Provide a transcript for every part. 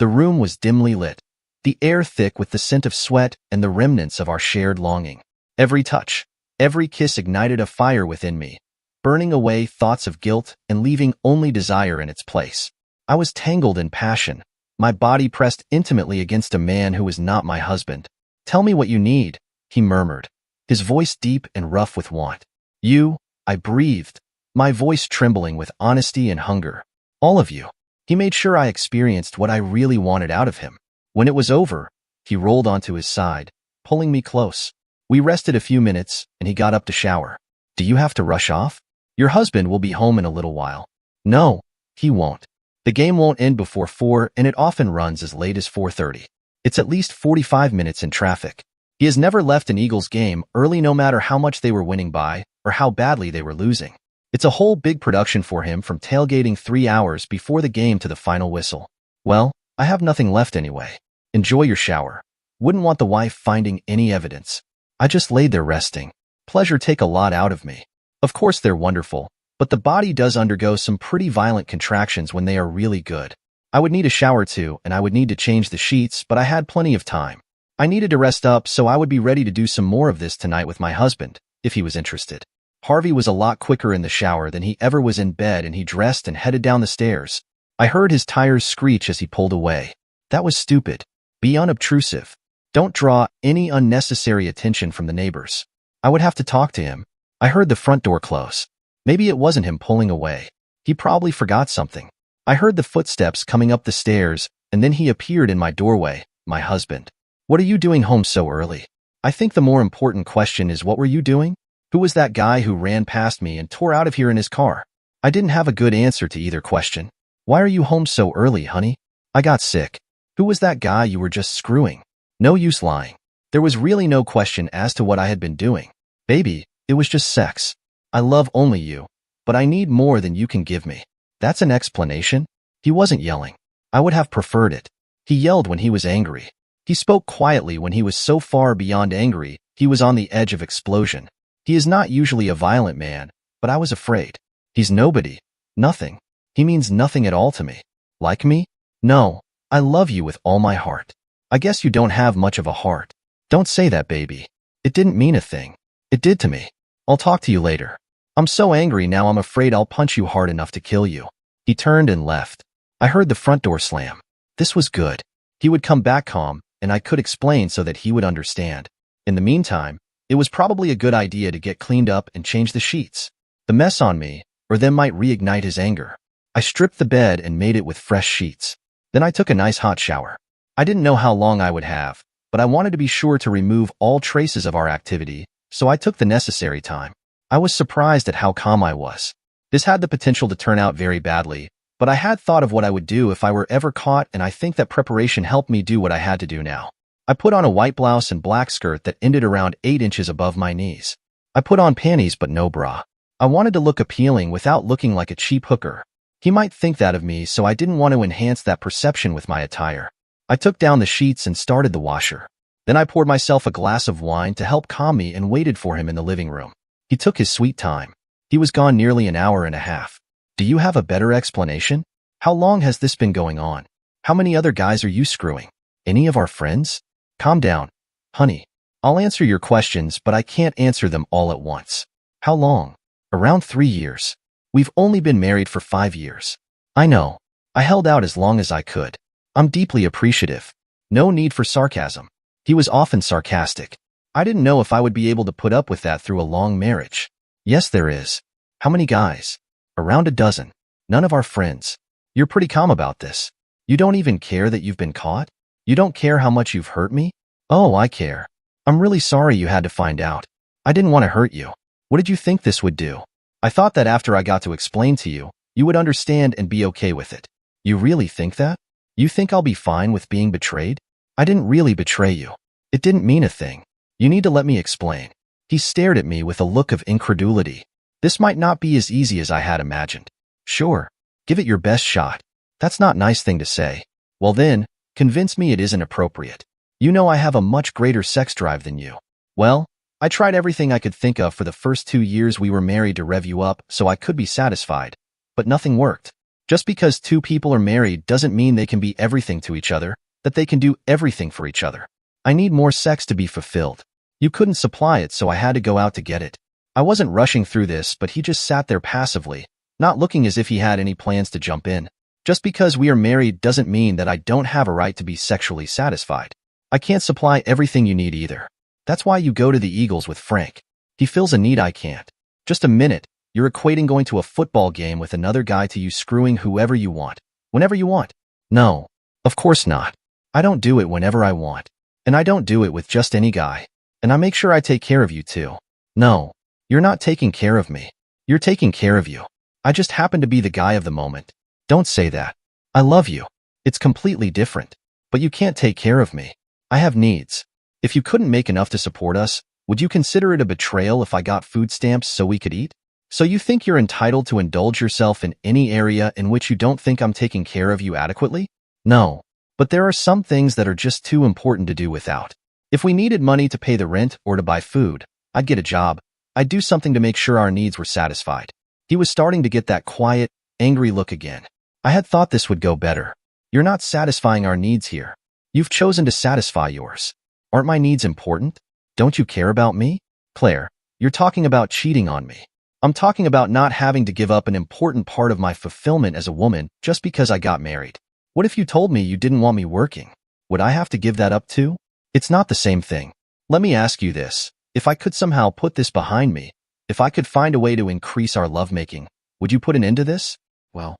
The room was dimly lit, the air thick with the scent of sweat and the remnants of our shared longing. Every touch, every kiss ignited a fire within me, burning away thoughts of guilt and leaving only desire in its place. I was tangled in passion, my body pressed intimately against a man who was not my husband. "Tell me what you need," he murmured, his voice deep and rough with want. "You," I breathed, my voice trembling with honesty and hunger. "All of you." He made sure I experienced what I really wanted out of him. When it was over, he rolled onto his side, pulling me close. We rested a few minutes, and he got up to shower. "Do you have to rush off? Your husband will be home in a little while." "No, he won't. The game won't end before 4, and it often runs as late as 4:30. It's at least 45 minutes in traffic. He has never left an Eagles game early no matter how much they were winning by or how badly they were losing. It's a whole big production for him, from tailgating 3 hours before the game to the final whistle." "Well, I have nothing left anyway. Enjoy your shower. Wouldn't want the wife finding any evidence." I just laid there resting. Pleasure take a lot out of me. Of course they're wonderful, but the body does undergo some pretty violent contractions when they are really good. I would need a shower too, and I would need to change the sheets, but I had plenty of time. I needed to rest up, so I would be ready to do some more of this tonight with my husband, if he was interested. Harvey was a lot quicker in the shower than he ever was in bed, and he dressed and headed down the stairs. I heard his tires screech as he pulled away. That was stupid. Be unobtrusive. Don't draw any unnecessary attention from the neighbors. I would have to talk to him. I heard the front door close. Maybe it wasn't him pulling away. He probably forgot something. I heard the footsteps coming up the stairs, and then he appeared in my doorway, my husband. "What are you doing home so early?" I think the more important question is, what were you doing? Who was that guy who ran past me and tore out of here in his car? I didn't have a good answer to either question. "Why are you home so early, honey?" "I got sick." "Who was that guy you were just screwing?" No use lying. There was really no question as to what I had been doing. "Baby, it was just sex. I love only you, but I need more than you can give me." That's an explanation? He wasn't yelling. I would have preferred it. He yelled when he was angry. He spoke quietly when he was so far beyond angry, he was on the edge of explosion. He is not usually a violent man, but I was afraid. He's nobody. Nothing. He means nothing at all to me. Like me? No. I love you with all my heart. I guess you don't have much of a heart. Don't say that, baby. It didn't mean a thing. It did to me. I'll talk to you later. I'm so angry now I'm afraid I'll punch you hard enough to kill you. He turned and left. I heard the front door slam. This was good. He would come back calm, and I could explain so that he would understand. In the meantime, it was probably a good idea to get cleaned up and change the sheets. The mess on me, or them might reignite his anger. I stripped the bed and made it with fresh sheets. Then I took a nice hot shower. I didn't know how long I would have, but I wanted to be sure to remove all traces of our activity, so I took the necessary time. I was surprised at how calm I was. This had the potential to turn out very badly, but I had thought of what I would do if I were ever caught, and I think that preparation helped me do what I had to do now. I put on a white blouse and black skirt that ended around 8 inches above my knees. I put on panties but no bra. I wanted to look appealing without looking like a cheap hooker. He might think that of me, so I didn't want to enhance that perception with my attire. I took down the sheets and started the washer. Then I poured myself a glass of wine to help calm me and waited for him in the living room. He took his sweet time. He was gone nearly an hour and a half. Do you have a better explanation? How long has this been going on? How many other guys are you screwing? Any of our friends? Calm down, honey. I'll answer your questions, but I can't answer them all at once. How long? Around 3 years. We've only been married for 5 years. I know. I held out as long as I could. I'm deeply appreciative. No need for sarcasm. He was often sarcastic. I didn't know if I would be able to put up with that through a long marriage. Yes, there is. How many guys? Around a dozen. None of our friends. You're pretty calm about this. You don't even care that you've been caught? You don't care how much you've hurt me? Oh, I care. I'm really sorry you had to find out. I didn't want to hurt you. What did you think this would do? I thought that after I got to explain to you, you would understand and be okay with it. You really think that? You think I'll be fine with being betrayed? I didn't really betray you. It didn't mean a thing. You need to let me explain. He stared at me with a look of incredulity. This might not be as easy as I had imagined. Sure. Give it your best shot. That's not a nice thing to say. Well then, convince me it isn't appropriate. You know I have a much greater sex drive than you. Well, I tried everything I could think of for the first 2 years we were married to rev you up so I could be satisfied. But nothing worked. Just because two people are married doesn't mean they can be everything to each other, that they can do everything for each other. I need more sex to be fulfilled. You couldn't supply it, so I had to go out to get it. I wasn't rushing through this, but he just sat there passively, not looking as if he had any plans to jump in. Just because we are married doesn't mean that I don't have a right to be sexually satisfied. I can't supply everything you need either. That's why you go to the Eagles with Frank. He fills a need I can't. Just a minute, you're equating going to a football game with another guy to you screwing whoever you want, whenever you want. No, of course not. I don't do it whenever I want. And I don't do it with just any guy. And I make sure I take care of you too. No, you're not taking care of me. You're taking care of you. I just happen to be the guy of the moment. Don't say that. I love you. It's completely different. But you can't take care of me. I have needs. If you couldn't make enough to support us, would you consider it a betrayal if I got food stamps so we could eat? So you think you're entitled to indulge yourself in any area in which you don't think I'm taking care of you adequately? No. But there are some things that are just too important to do without. If we needed money to pay the rent or to buy food, I'd get a job. I'd do something to make sure our needs were satisfied. He was starting to get that quiet, angry look again. I had thought this would go better. You're not satisfying our needs here. You've chosen to satisfy yours. Aren't my needs important? Don't you care about me? Claire, you're talking about cheating on me. I'm talking about not having to give up an important part of my fulfillment as a woman just because I got married. What if you told me you didn't want me working? Would I have to give that up too? It's not the same thing. Let me ask you this. If I could somehow put this behind me, if I could find a way to increase our lovemaking, would you put an end to this? Well,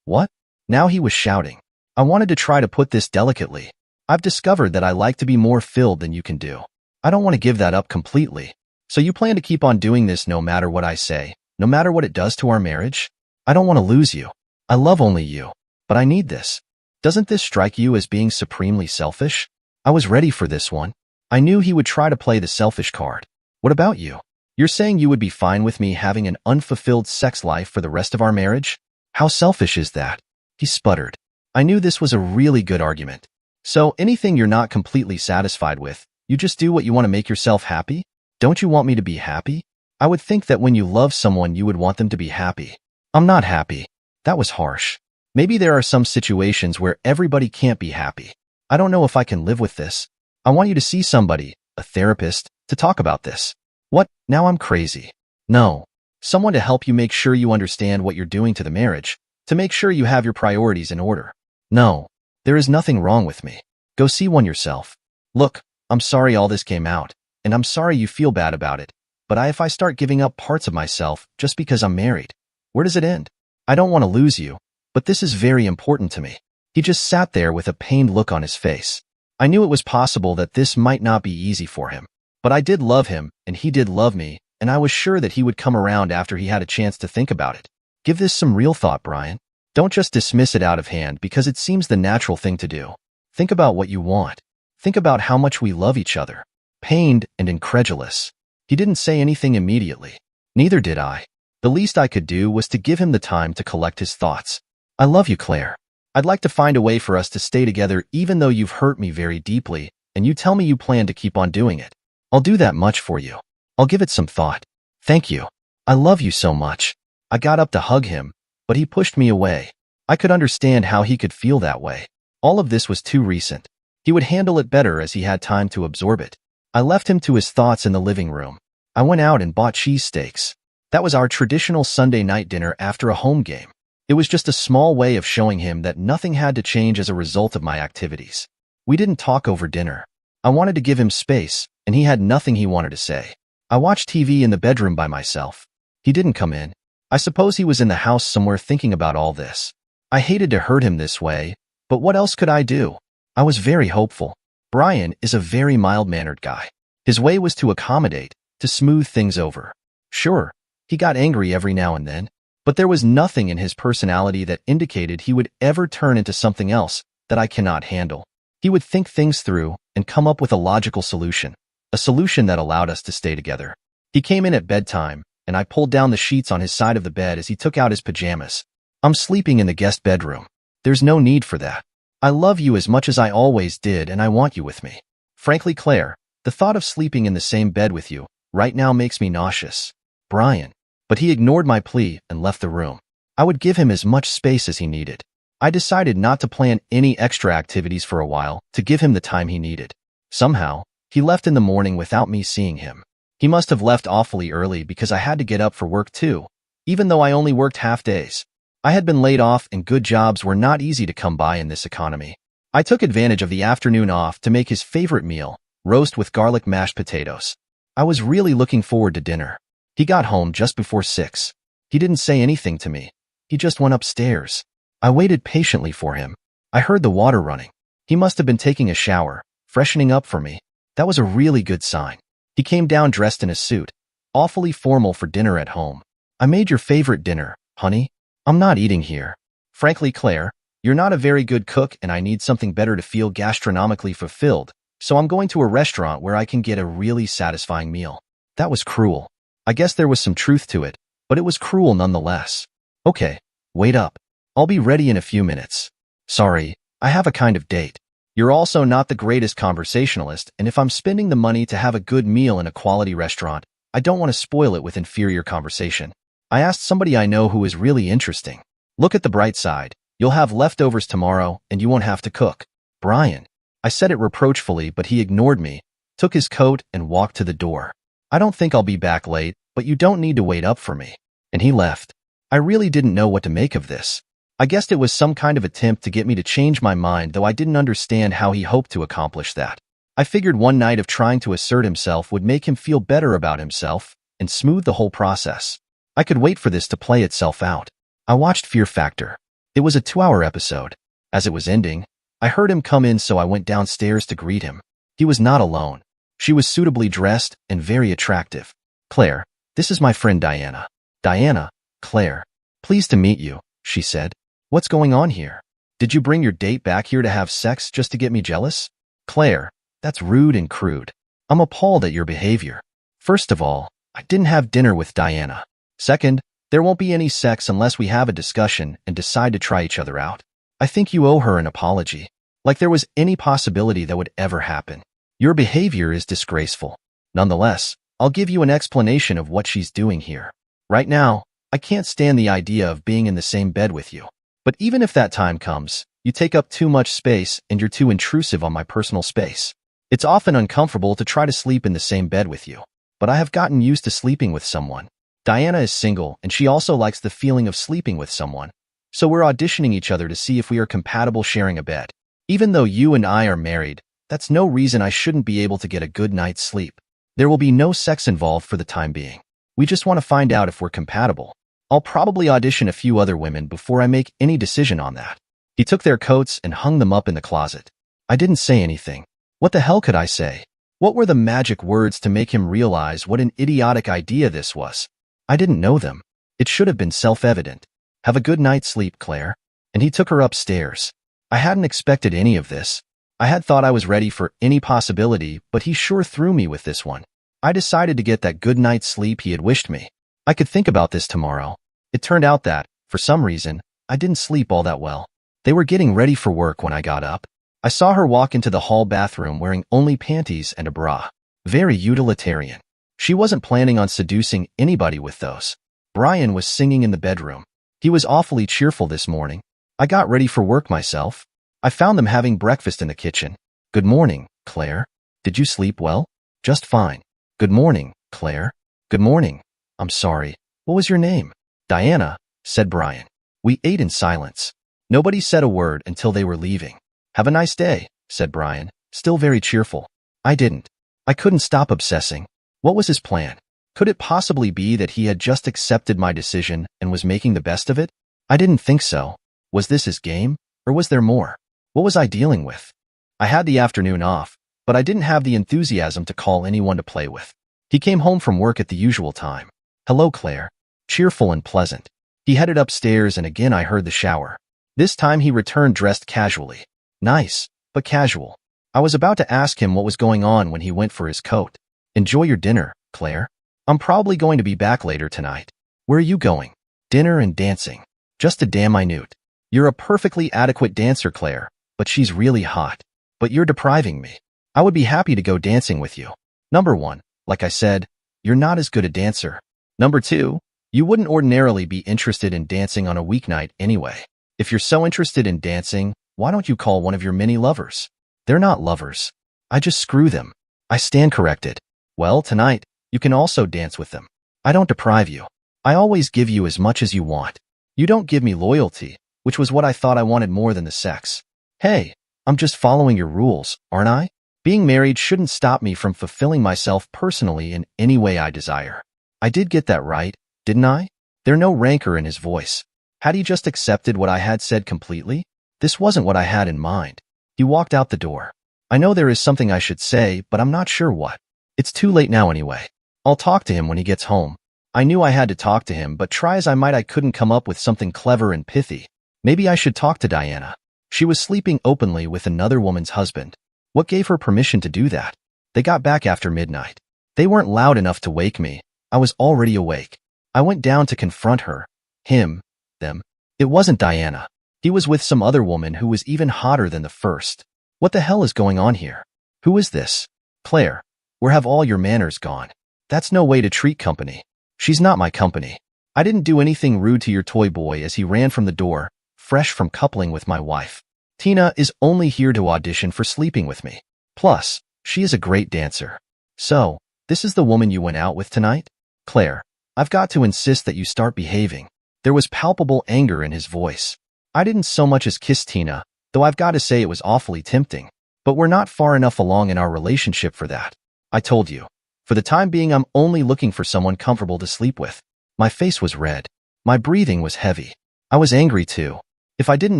what? Now he was shouting. I wanted to try to put this delicately. I've discovered that I like to be more filled than you can do. I don't want to give that up completely. So you plan to keep on doing this no matter what I say, no matter what it does to our marriage? I don't want to lose you. I love only you. But I need this. Doesn't this strike you as being supremely selfish? I was ready for this one. I knew he would try to play the selfish card. What about you? You're saying you would be fine with me having an unfulfilled sex life for the rest of our marriage? How selfish is that? He sputtered. I knew this was a really good argument. So anything you're not completely satisfied with, you just do what you want to make yourself happy? Don't you want me to be happy? I would think that when you love someone you would want them to be happy. I'm not happy. That was harsh. Maybe there are some situations where everybody can't be happy. I don't know if I can live with this. I want you to see somebody, a therapist, to talk about this. What? Now I'm crazy. No. Someone to help you make sure you understand what you're doing to the marriage, to make sure you have your priorities in order. No. There is nothing wrong with me. Go see one yourself. Look, I'm sorry all this came out, and I'm sorry you feel bad about it, but if I start giving up parts of myself just because I'm married, where does it end? I don't want to lose you. But this is very important to me. He just sat there with a pained look on his face. I knew it was possible that this might not be easy for him. But I did love him, and he did love me, and I was sure that he would come around after he had a chance to think about it. Give this some real thought, Brian. Don't just dismiss it out of hand because it seems the natural thing to do. Think about what you want. Think about how much we love each other. Pained and incredulous. He didn't say anything immediately. Neither did I. The least I could do was to give him the time to collect his thoughts. I love you, Claire. I'd like to find a way for us to stay together even though you've hurt me very deeply, and you tell me you plan to keep on doing it. I'll do that much for you. I'll give it some thought. Thank you. I love you so much. I got up to hug him, but he pushed me away. I could understand how he could feel that way. All of this was too recent. He would handle it better as he had time to absorb it. I left him to his thoughts in the living room. I went out and bought cheese steaks. That was our traditional Sunday night dinner after a home game. It was just a small way of showing him that nothing had to change as a result of my activities. We didn't talk over dinner. I wanted to give him space, and he had nothing he wanted to say. I watched TV in the bedroom by myself. He didn't come in. I suppose he was in the house somewhere thinking about all this. I hated to hurt him this way, but what else could I do? I was very hopeful. Brian is a very mild-mannered guy. His way was to accommodate, to smooth things over. Sure, he got angry every now and then, but there was nothing in his personality that indicated he would ever turn into something else that I cannot handle. He would think things through and come up with a logical solution, a solution that allowed us to stay together. He came in at bedtime, and I pulled down the sheets on his side of the bed as he took out his pajamas. I'm sleeping in the guest bedroom. There's no need for that. I love you as much as I always did, and I want you with me. Frankly, Claire, the thought of sleeping in the same bed with you right now makes me nauseous. Brian. But he ignored my plea and left the room. I would give him as much space as he needed. I decided not to plan any extra activities for a while to give him the time he needed. Somehow, he left in the morning without me seeing him. He must have left awfully early because I had to get up for work too, even though I only worked half days. I had been laid off and good jobs were not easy to come by in this economy. I took advantage of the afternoon off to make his favorite meal, roast with garlic mashed potatoes. I was really looking forward to dinner. He got home just before 6. He didn't say anything to me. He just went upstairs. I waited patiently for him. I heard the water running. He must have been taking a shower, freshening up for me. That was a really good sign. He came down dressed in a suit, awfully formal for dinner at home. I made your favorite dinner, honey. I'm not eating here. Frankly, Claire, you're not a very good cook and I need something better to feel gastronomically fulfilled, so I'm going to a restaurant where I can get a really satisfying meal. That was cruel. I guess there was some truth to it, but it was cruel nonetheless. Okay, wait up. I'll be ready in a few minutes. Sorry, I have a kind of date. You're also not the greatest conversationalist, and if I'm spending the money to have a good meal in a quality restaurant, I don't want to spoil it with inferior conversation. I asked somebody I know who is really interesting. Look at the bright side. You'll have leftovers tomorrow, and you won't have to cook. Brian. I said it reproachfully, but he ignored me, took his coat, and walked to the door. I don't think I'll be back late, but you don't need to wait up for me. And he left. I really didn't know what to make of this. I guessed it was some kind of attempt to get me to change my mind, though I didn't understand how he hoped to accomplish that. I figured one night of trying to assert himself would make him feel better about himself and smooth the whole process. I could wait for this to play itself out. I watched Fear Factor. It was a 2-hour episode. As it was ending, I heard him come in, so I went downstairs to greet him. He was not alone. She was suitably dressed and very attractive. Claire, this is my friend Diana. Diana, Claire. Pleased to meet you, she said. What's going on here? Did you bring your date back here to have sex just to get me jealous? Claire, that's rude and crude. I'm appalled at your behavior. First of all, I didn't have dinner with Diana. Second, there won't be any sex unless we have a discussion and decide to try each other out. I think you owe her an apology. Like there was any possibility that would ever happen. Your behavior is disgraceful. Nonetheless, I'll give you an explanation of what she's doing here. Right now, I can't stand the idea of being in the same bed with you. But even if that time comes, you take up too much space and you're too intrusive on my personal space. It's often uncomfortable to try to sleep in the same bed with you. But I have gotten used to sleeping with someone. Diana is single, and she also likes the feeling of sleeping with someone. So we're auditioning each other to see if we are compatible sharing a bed. Even though you and I are married, that's no reason I shouldn't be able to get a good night's sleep. There will be no sex involved for the time being. We just want to find out if we're compatible. I'll probably audition a few other women before I make any decision on that. He took their coats and hung them up in the closet. I didn't say anything. What the hell could I say? What were the magic words to make him realize what an idiotic idea this was? I didn't know them. It should have been self-evident. Have a good night's sleep, Claire. And he took her upstairs. I hadn't expected any of this. I had thought I was ready for any possibility, but he sure threw me with this one. I decided to get that good night's sleep he had wished me. I could think about this tomorrow. It turned out that, for some reason, I didn't sleep all that well. They were getting ready for work when I got up. I saw her walk into the hall bathroom wearing only panties and a bra. Very utilitarian. She wasn't planning on seducing anybody with those. Brian was singing in the bedroom. He was awfully cheerful this morning. I got ready for work myself. I found them having breakfast in the kitchen. Good morning, Claire. Did you sleep well? Just fine. Good morning, Claire. Good morning. I'm sorry. What was your name? Diana, said Brian. We ate in silence. Nobody said a word until they were leaving. Have a nice day, said Brian, still very cheerful. I didn't. I couldn't stop obsessing. What was his plan? Could it possibly be that he had just accepted my decision and was making the best of it? I didn't think so. Was this his game? Or was there more? What was I dealing with? I had the afternoon off, but I didn't have the enthusiasm to call anyone to play with. He came home from work at the usual time. Hello, Claire. Cheerful and pleasant. He headed upstairs and again I heard the shower. This time he returned dressed casually. Nice, but casual. I was about to ask him what was going on when he went for his coat. Enjoy your dinner, Claire. I'm probably going to be back later tonight. Where are you going? Dinner and dancing. Just a damn minute. You're a perfectly adequate dancer, Claire, but she's really hot. But you're depriving me. I would be happy to go dancing with you. Number one, like I said, you're not as good a dancer. Number two, You wouldn't ordinarily be interested in dancing on a weeknight anyway. If you're so interested in dancing, why don't you call one of your many lovers? They're not lovers. I just screw them. I stand corrected. Well, tonight, you can also dance with them. I don't deprive you. I always give you as much as you want. You don't give me loyalty, which was what I thought I wanted more than the sex. Hey, I'm just following your rules, aren't I? Being married shouldn't stop me from fulfilling myself personally in any way I desire. I did get that right, didn't I? There's no rancor in his voice. Had he just accepted what I had said completely? This wasn't what I had in mind. He walked out the door. I know there is something I should say, but I'm not sure what. It's too late now anyway. I'll talk to him when he gets home. I knew I had to talk to him, but try as I might, I couldn't come up with something clever and pithy. Maybe I should talk to Diana. She was sleeping openly with another woman's husband. What gave her permission to do that? They got back after midnight. They weren't loud enough to wake me. I was already awake. I went down to confront her. Him. Them. It wasn't Diana. He was with some other woman who was even hotter than the first. What the hell is going on here? Who is this? Claire. Where have all your manners gone? That's no way to treat company. She's not my company. I didn't do anything rude to your toy boy as he ran from the door, fresh from coupling with my wife. Tina is only here to audition for sleeping with me. Plus, she is a great dancer. So, this is the woman you went out with tonight? Claire, I've got to insist that you start behaving. There was palpable anger in his voice. I didn't so much as kiss Tina, though I've got to say it was awfully tempting. But we're not far enough along in our relationship for that. I told you. For the time being, I'm only looking for someone comfortable to sleep with. My face was red. My breathing was heavy. I was angry too. If I didn't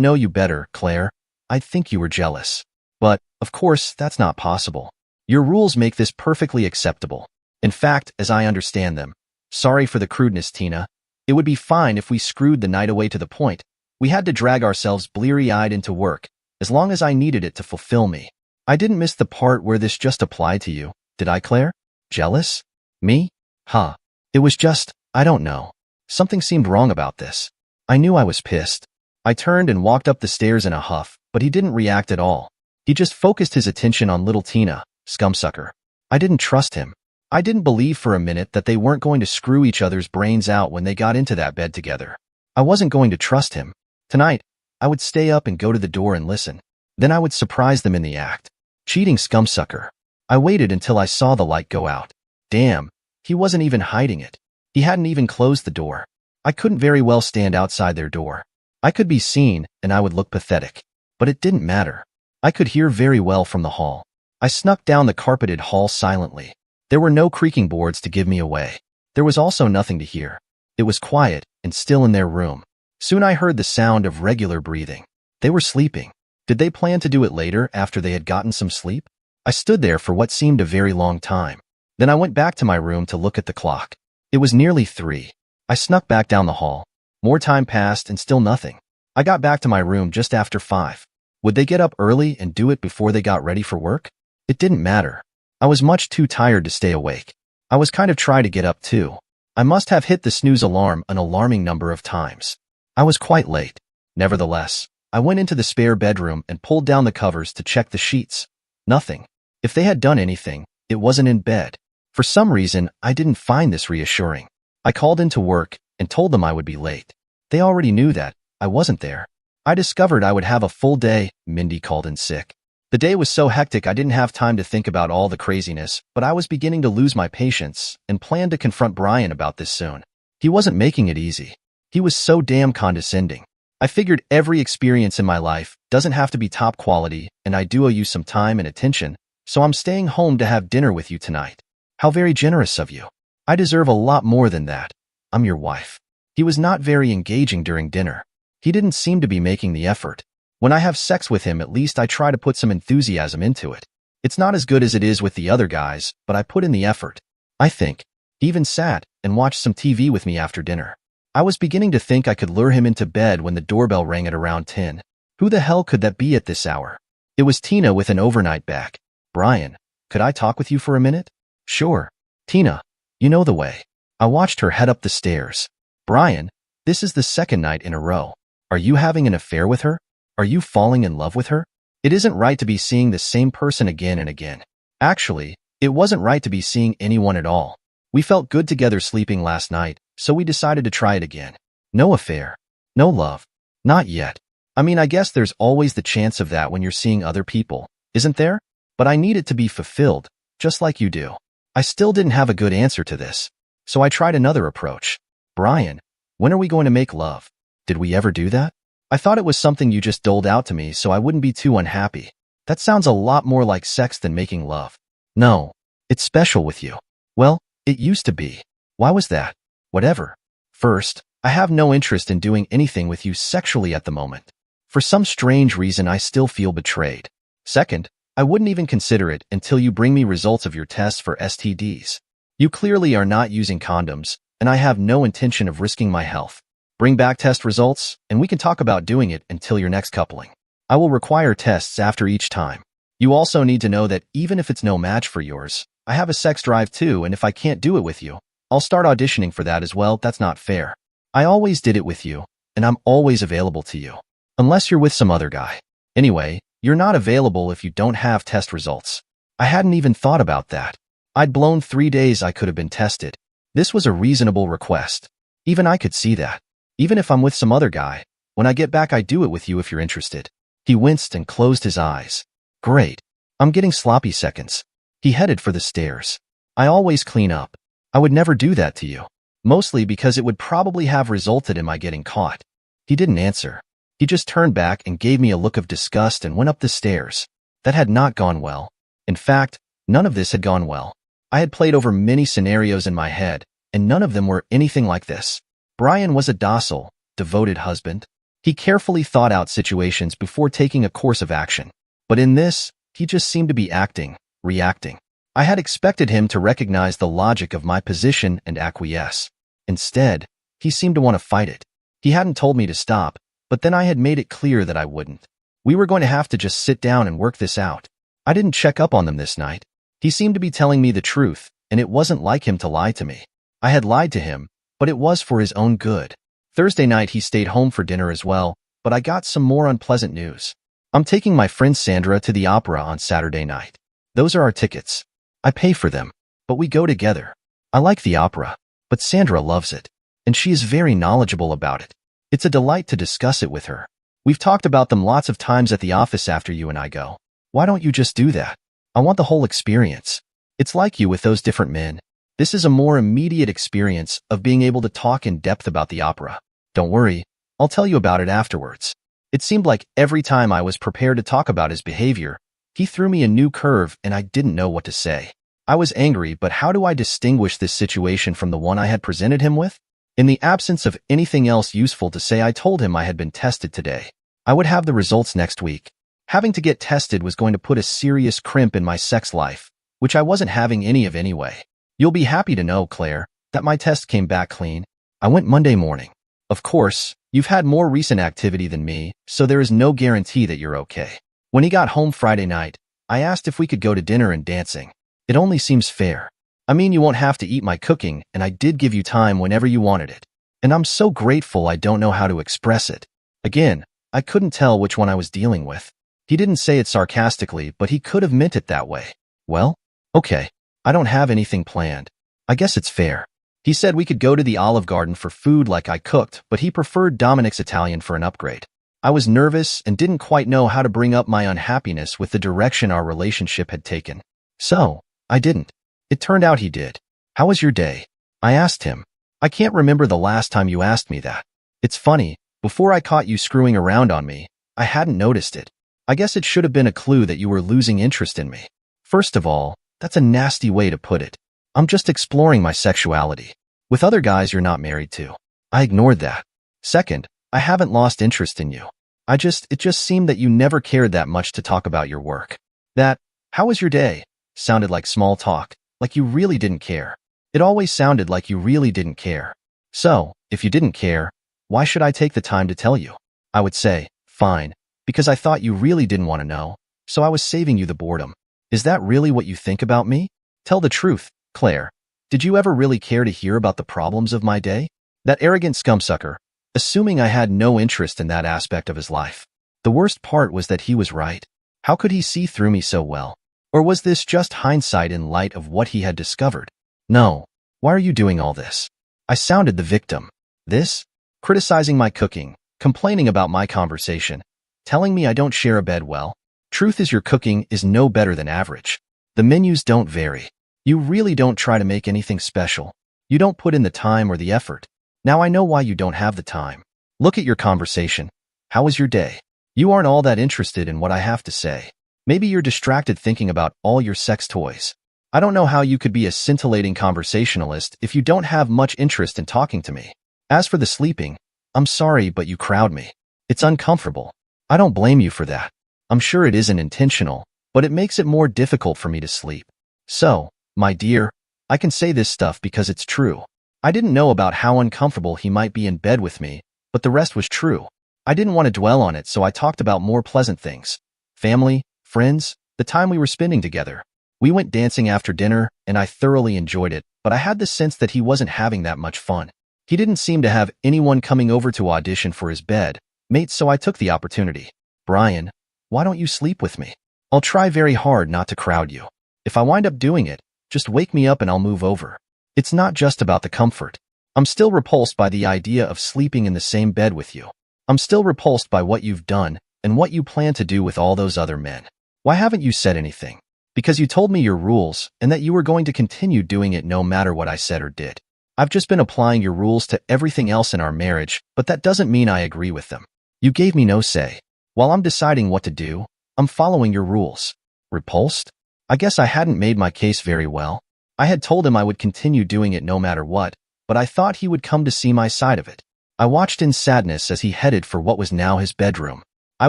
know you better, Claire, I'd think you were jealous. But, of course, that's not possible. Your rules make this perfectly acceptable. In fact, as I understand them, sorry for the crudeness, Tina, it would be fine if we screwed the night away to the point we had to drag ourselves bleary-eyed into work, as long as I needed it to fulfill me. I didn't miss the part where this just applied to you, did I, Claire? Jealous? Me? Huh. It was just, I don't know. Something seemed wrong about this. I knew I was pissed. I turned and walked up the stairs in a huff, but he didn't react at all. He just focused his attention on little Tina, scumsucker. I didn't trust him. I didn't believe for a minute that they weren't going to screw each other's brains out when they got into that bed together. I wasn't going to trust him. Tonight, I would stay up and go to the door and listen. Then I would surprise them in the act. Cheating scumsucker. I waited until I saw the light go out. Damn, he wasn't even hiding it. He hadn't even closed the door. I couldn't very well stand outside their door. I could be seen, and I would look pathetic. But it didn't matter. I could hear very well from the hall. I snuck down the carpeted hall silently. There were no creaking boards to give me away. There was also nothing to hear. It was quiet and still in their room. Soon I heard the sound of regular breathing. They were sleeping. Did they plan to do it later after they had gotten some sleep? I stood there for what seemed a very long time. Then I went back to my room to look at the clock. It was nearly 3. I snuck back down the hall. More time passed and still nothing. I got back to my room just after 5. Would they get up early and do it before they got ready for work? It didn't matter. I was much too tired to stay awake. I was kind of trying to get up too. I must have hit the snooze alarm an alarming number of times. I was quite late. Nevertheless, I went into the spare bedroom and pulled down the covers to check the sheets. Nothing. If they had done anything, it wasn't in bed. For some reason, I didn't find this reassuring. I called into work and told them I would be late. They already knew that. I wasn't there. I discovered I would have a full day. Mindy called in sick. The day was so hectic I didn't have time to think about all the craziness, but I was beginning to lose my patience and planned to confront Brian about this soon. He wasn't making it easy. He was so damn condescending. I figured every experience in my life doesn't have to be top quality, and I do owe you some time and attention, so I'm staying home to have dinner with you tonight. How very generous of you. I deserve a lot more than that. I'm your wife. He was not very engaging during dinner. He didn't seem to be making the effort. When I have sex with him, at least I try to put some enthusiasm into it. It's not as good as it is with the other guys, but I put in the effort. I think. He even sat and watched some TV with me after dinner. I was beginning to think I could lure him into bed when the doorbell rang at around 10. Who the hell could that be at this hour? It was Tina with an overnight back. Brian, could I talk with you for a minute? Sure. Tina, you know the way. I watched her head up the stairs. Brian, this is the second night in a row. Are you having an affair with her? Are you falling in love with her? It isn't right to be seeing the same person again and again. Actually, it wasn't right to be seeing anyone at all. We felt good together sleeping last night, so we decided to try it again. No affair. No love. Not yet. I mean, I guess there's always the chance of that when you're seeing other people, isn't there? But I need it to be fulfilled, just like you do. I still didn't have a good answer to this, so I tried another approach. Brian, when are we going to make love? Did we ever do that? I thought it was something you just doled out to me so I wouldn't be too unhappy. That sounds a lot more like sex than making love. No, it's special with you. Well, it used to be. Why was that? Whatever. First, I have no interest in doing anything with you sexually at the moment. For some strange reason, I still feel betrayed. Second, I wouldn't even consider it until you bring me results of your tests for STDs. You clearly are not using condoms, and I have no intention of risking my health. Bring back test results, and we can talk about doing it until your next coupling. I will require tests after each time. You also need to know that even if it's no match for yours, I have a sex drive too, and if I can't do it with you, I'll start auditioning for that as well. That's not fair. I always did it with you, and I'm always available to you. Unless you're with some other guy. Anyway, you're not available if you don't have test results. I hadn't even thought about that. I'd blown 3 days I could have been tested. This was a reasonable request. Even I could see that. Even if I'm with some other guy, when I get back I do it with you if you're interested. He winced and closed his eyes. Great. I'm getting sloppy seconds. He headed for the stairs. I always clean up. I would never do that to you. Mostly because it would probably have resulted in my getting caught. He didn't answer. He just turned back and gave me a look of disgust and went up the stairs. That had not gone well. In fact, none of this had gone well. I had played over many scenarios in my head, and none of them were anything like this. Brian was a docile, devoted husband. He carefully thought out situations before taking a course of action. But in this, he just seemed to be acting, reacting. I had expected him to recognize the logic of my position and acquiesce. Instead, he seemed to want to fight it. He hadn't told me to stop, but then I had made it clear that I wouldn't. We were going to have to just sit down and work this out. I didn't check up on them this night. He seemed to be telling me the truth, and it wasn't like him to lie to me. I had lied to him, but it was for his own good. Thursday night he stayed home for dinner as well, but I got some more unpleasant news. I'm taking my friend Sandra to the opera on Saturday night. Those are our tickets. I pay for them, but we go together. I like the opera, but Sandra loves it, and she is very knowledgeable about it. It's a delight to discuss it with her. We've talked about them lots of times at the office after you and I go. Why don't you just do that? I want the whole experience. It's like you with those different men. This is a more immediate experience of being able to talk in depth about the opera. Don't worry, I'll tell you about it afterwards. It seemed like every time I was prepared to talk about his behavior, he threw me a new curve and I didn't know what to say. I was angry, but how do I distinguish this situation from the one I had presented him with? In the absence of anything else useful to say, I told him I had been tested today. I would have the results next week. Having to get tested was going to put a serious crimp in my sex life, which I wasn't having any of anyway. You'll be happy to know, Claire, that my test came back clean. I went Monday morning. Of course, you've had more recent activity than me, so there is no guarantee that you're okay. When he got home Friday night, I asked if we could go to dinner and dancing. It only seems fair. I mean, you won't have to eat my cooking, and I did give you time whenever you wanted it. And I'm so grateful I don't know how to express it. Again, I couldn't tell which one I was dealing with. He didn't say it sarcastically, but he could have meant it that way. Well, okay. I don't have anything planned. I guess it's fair. He said we could go to the Olive Garden for food like I cooked, but he preferred Dominic's Italian for an upgrade. I was nervous and didn't quite know how to bring up my unhappiness with the direction our relationship had taken. So, I didn't. It turned out he did. How was your day? I asked him. I can't remember the last time you asked me that. It's funny, before I caught you screwing around on me, I hadn't noticed it. I guess it should have been a clue that you were losing interest in me. First of all, that's a nasty way to put it. I'm just exploring my sexuality. With other guys you're not married to. I ignored that. Second, I haven't lost interest in you. It just seemed that you never cared that much to talk about your work. That, how was your day? Sounded like small talk, like you really didn't care. It always sounded like you really didn't care. So, if you didn't care, why should I take the time to tell you? I would say, fine, because I thought you really didn't want to know, so I was saving you the boredom. Is that really what you think about me? Tell the truth, Claire. Did you ever really care to hear about the problems of my day? That arrogant scumsucker, assuming I had no interest in that aspect of his life. The worst part was that he was right. How could he see through me so well? Or was this just hindsight in light of what he had discovered? No. Why are you doing all this? I sounded the victim. This? Criticizing my cooking, complaining about my conversation, telling me I don't share a bed well. Truth is your cooking is no better than average. The menus don't vary. You really don't try to make anything special. You don't put in the time or the effort. Now I know why you don't have the time. Look at your conversation. How was your day? You aren't all that interested in what I have to say. Maybe you're distracted thinking about all your sex toys. I don't know how you could be a scintillating conversationalist if you don't have much interest in talking to me. As for the sleeping, I'm sorry, but you crowd me. It's uncomfortable. I don't blame you for that. I'm sure it isn't intentional, but it makes it more difficult for me to sleep. So, my dear, I can say this stuff because it's true. I didn't know about how uncomfortable he might be in bed with me, but the rest was true. I didn't want to dwell on it, so I talked about more pleasant things. Family, friends, the time we were spending together. We went dancing after dinner, and I thoroughly enjoyed it, but I had the sense that he wasn't having that much fun. He didn't seem to have anyone coming over to audition for his bed mate, so I took the opportunity. Brian, why don't you sleep with me? I'll try very hard not to crowd you. If I wind up doing it, just wake me up and I'll move over. It's not just about the comfort. I'm still repulsed by the idea of sleeping in the same bed with you. I'm still repulsed by what you've done and what you plan to do with all those other men. Why haven't you said anything? Because you told me your rules and that you were going to continue doing it no matter what I said or did. I've just been applying your rules to everything else in our marriage, but that doesn't mean I agree with them. You gave me no say. While I'm deciding what to do, I'm following your rules. Repulsed? I guess I hadn't made my case very well. I had told him I would continue doing it no matter what, but I thought he would come to see my side of it. I watched in sadness as he headed for what was now his bedroom. I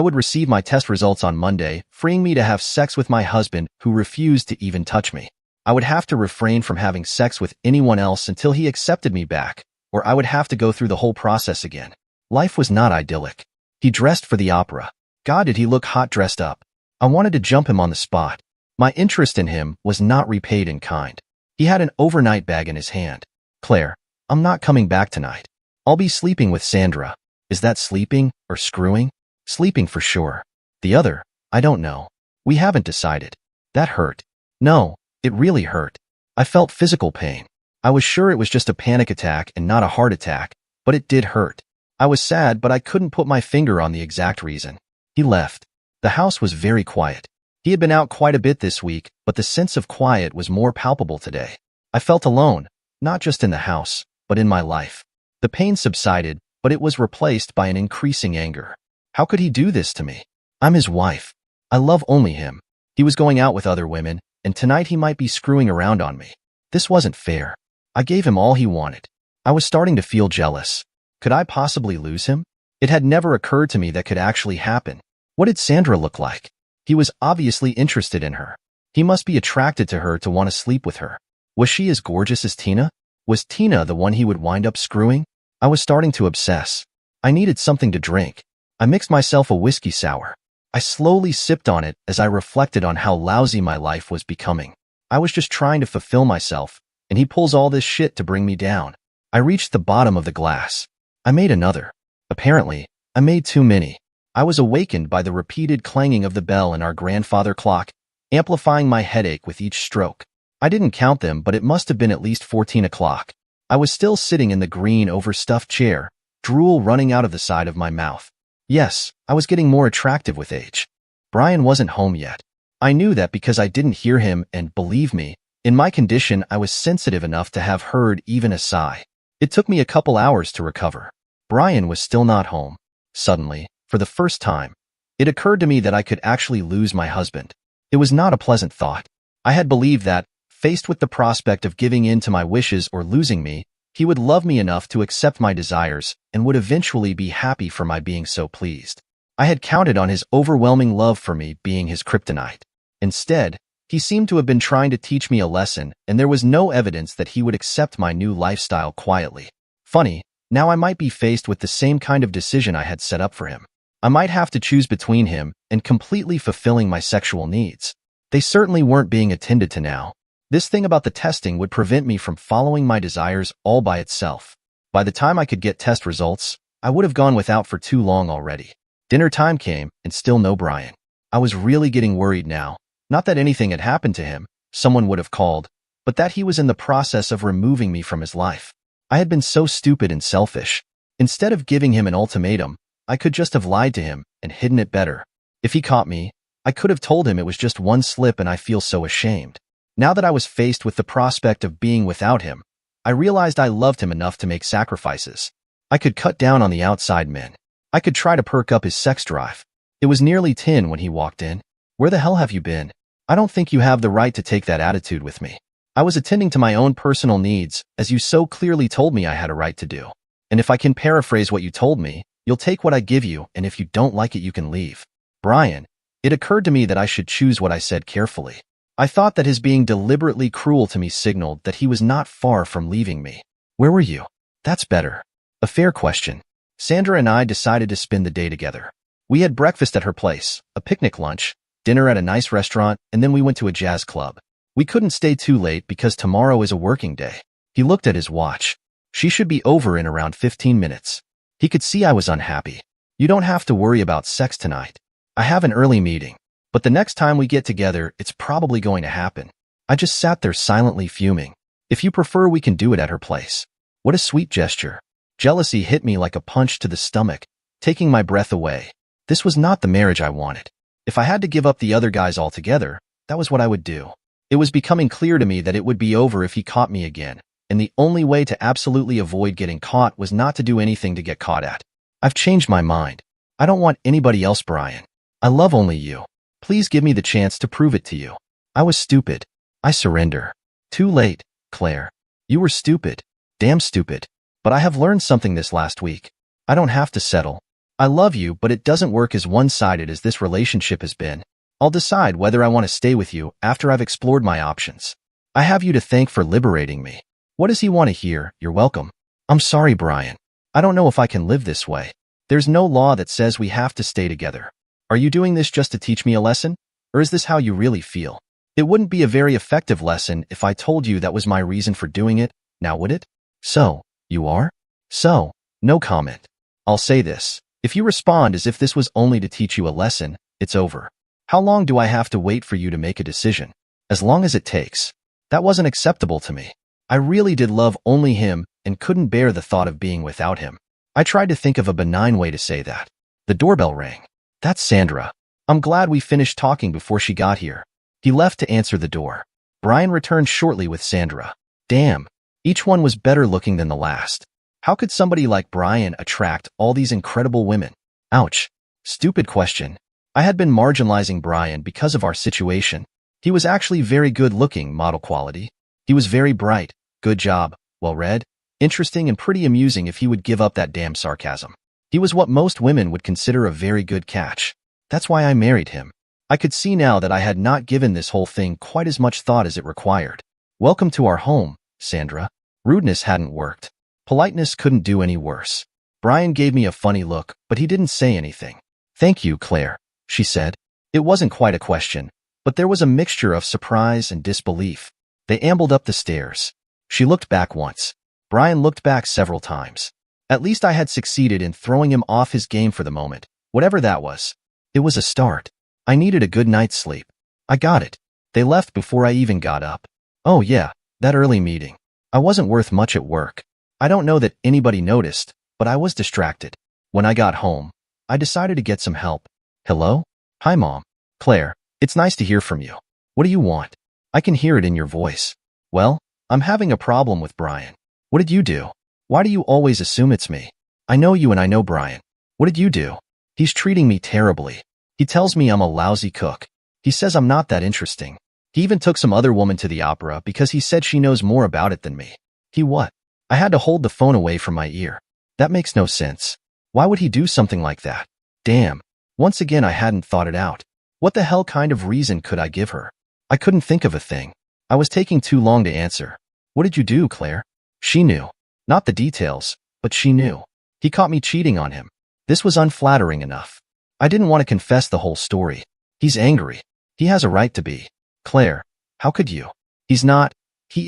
would receive my test results on Monday, freeing me to have sex with my husband, who refused to even touch me. I would have to refrain from having sex with anyone else until he accepted me back, or I would have to go through the whole process again. Life was not idyllic. He dressed for the opera. God, did he look hot dressed up. I wanted to jump him on the spot. My interest in him was not repaid in kind. He had an overnight bag in his hand. Claire, I'm not coming back tonight. I'll be sleeping with Sandra. Is that sleeping or screwing? Sleeping for sure. The other, I don't know. We haven't decided. That hurt. No, it really hurt. I felt physical pain. I was sure it was just a panic attack and not a heart attack, but it did hurt. I was sad, but I couldn't put my finger on the exact reason. He left. The house was very quiet. He had been out quite a bit this week, but the sense of quiet was more palpable today. I felt alone, not just in the house, but in my life. The pain subsided, but it was replaced by an increasing anger. How could he do this to me? I'm his wife. I love only him. He was going out with other women, and tonight he might be screwing around on me. This wasn't fair. I gave him all he wanted. I was starting to feel jealous. Could I possibly lose him? It had never occurred to me that could actually happen. What did Sandra look like? He was obviously interested in her. He must be attracted to her to want to sleep with her. Was she as gorgeous as Tina? Was Tina the one he would wind up screwing? I was starting to obsess. I needed something to drink. I mixed myself a whiskey sour. I slowly sipped on it as I reflected on how lousy my life was becoming. I was just trying to fulfill myself, and he pulls all this shit to bring me down. I reached the bottom of the glass. I made another. Apparently, I made too many. I was awakened by the repeated clanging of the bell in our grandfather clock, amplifying my headache with each stroke. I didn't count them, but it must have been at least 14 o'clock. I was still sitting in the green overstuffed chair, drool running out of the side of my mouth. Yes, I was getting more attractive with age. Brian wasn't home yet. I knew that because I didn't hear him, and believe me, in my condition I was sensitive enough to have heard even a sigh. It took me a couple hours to recover. Brian was still not home. Suddenly, for the first time, it occurred to me that I could actually lose my husband. It was not a pleasant thought. I had believed that, faced with the prospect of giving in to my wishes or losing me, he would love me enough to accept my desires and would eventually be happy for my being so pleased. I had counted on his overwhelming love for me being his kryptonite. Instead, he seemed to have been trying to teach me a lesson, and there was no evidence that he would accept my new lifestyle quietly. Funny, now I might be faced with the same kind of decision I had set up for him. I might have to choose between him and completely fulfilling my sexual needs. They certainly weren't being attended to now. This thing about the testing would prevent me from following my desires all by itself. By the time I could get test results, I would have gone without for too long already. Dinner time came, and still no Brian. I was really getting worried now. Not that anything had happened to him, someone would have called, but that he was in the process of removing me from his life. I had been so stupid and selfish. Instead of giving him an ultimatum, I could just have lied to him and hidden it better. If he caught me, I could have told him it was just one slip and I feel so ashamed. Now that I was faced with the prospect of being without him, I realized I loved him enough to make sacrifices. I could cut down on the outside men. I could try to perk up his sex drive. It was nearly 10 when he walked in. Where the hell have you been? I don't think you have the right to take that attitude with me. I was attending to my own personal needs, as you so clearly told me I had a right to do. And if I can paraphrase what you told me, you'll take what I give you, and if you don't like it, you can leave. Brian, it occurred to me that I should choose what I said carefully. I thought that his being deliberately cruel to me signaled that he was not far from leaving me. Where were you? That's better. A fair question. Sandra and I decided to spend the day together. We had breakfast at her place, a picnic lunch, dinner at a nice restaurant, and then we went to a jazz club. We couldn't stay too late because tomorrow is a working day. He looked at his watch. She should be over in around 15 minutes. He could see I was unhappy. You don't have to worry about sex tonight. I have an early meeting, but the next time we get together, it's probably going to happen. I just sat there silently fuming. If you prefer, we can do it at her place. What a sweet gesture. Jealousy hit me like a punch to the stomach, taking my breath away. This was not the marriage I wanted. If I had to give up the other guys altogether, that was what I would do. It was becoming clear to me that it would be over if he caught me again, and the only way to absolutely avoid getting caught was not to do anything to get caught at. I've changed my mind. I don't want anybody else, Brian. I love only you. Please give me the chance to prove it to you. I was stupid. I surrender. Too late, Claire. You were stupid. Damn stupid. But I have learned something this last week. I don't have to settle. I love you, but it doesn't work as one-sided as this relationship has been. I'll decide whether I want to stay with you after I've explored my options. I have you to thank for liberating me. What does he want to hear? You're welcome. I'm sorry, Brian. I don't know if I can live this way. There's no law that says we have to stay together. Are you doing this just to teach me a lesson? Or is this how you really feel? It wouldn't be a very effective lesson if I told you that was my reason for doing it, now would it? So, you are? So, no comment. I'll say this. If you respond as if this was only to teach you a lesson, it's over. How long do I have to wait for you to make a decision? As long as it takes. That wasn't acceptable to me. I really did love only him and couldn't bear the thought of being without him. I tried to think of a benign way to say that. The doorbell rang. That's Sandra. I'm glad we finished talking before she got here. He left to answer the door. Brian returned shortly with Sandra. Damn. Each one was better looking than the last. How could somebody like Brian attract all these incredible women? Ouch. Stupid question. I had been marginalizing Brian because of our situation. He was actually very good-looking, model quality. He was very bright, good job, well-read, interesting and pretty amusing if he would give up that damn sarcasm. He was what most women would consider a very good catch. That's why I married him. I could see now that I had not given this whole thing quite as much thought as it required. Welcome to our home, Sandra. Rudeness hadn't worked. Politeness couldn't do any worse. Brian gave me a funny look, but he didn't say anything. Thank you, Claire, she said. It wasn't quite a question, but there was a mixture of surprise and disbelief. They ambled up the stairs. She looked back once. Brian looked back several times. At least I had succeeded in throwing him off his game for the moment, whatever that was. It was a start. I needed a good night's sleep. I got it. They left before I even got up. Oh yeah, that early meeting. I wasn't worth much at work. I don't know that anybody noticed, but I was distracted. When I got home, I decided to get some help. Hello? Hi, Mom. Claire, it's nice to hear from you. What do you want? I can hear it in your voice. Well, I'm having a problem with Brian. What did you do? Why do you always assume it's me? I know you and I know Brian. What did you do? He's treating me terribly. He tells me I'm a lousy cook. He says I'm not that interesting. He even took some other woman to the opera because he said she knows more about it than me. He what? I had to hold the phone away from my ear. That makes no sense. Why would he do something like that? Damn. Once again, I hadn't thought it out. What the hell kind of reason could I give her? I couldn't think of a thing. I was taking too long to answer. What did you do, Claire? She knew. Not the details, but she knew. He caught me cheating on him. This was unflattering enough. I didn't want to confess the whole story. He's angry. He has a right to be. Claire, how could you? He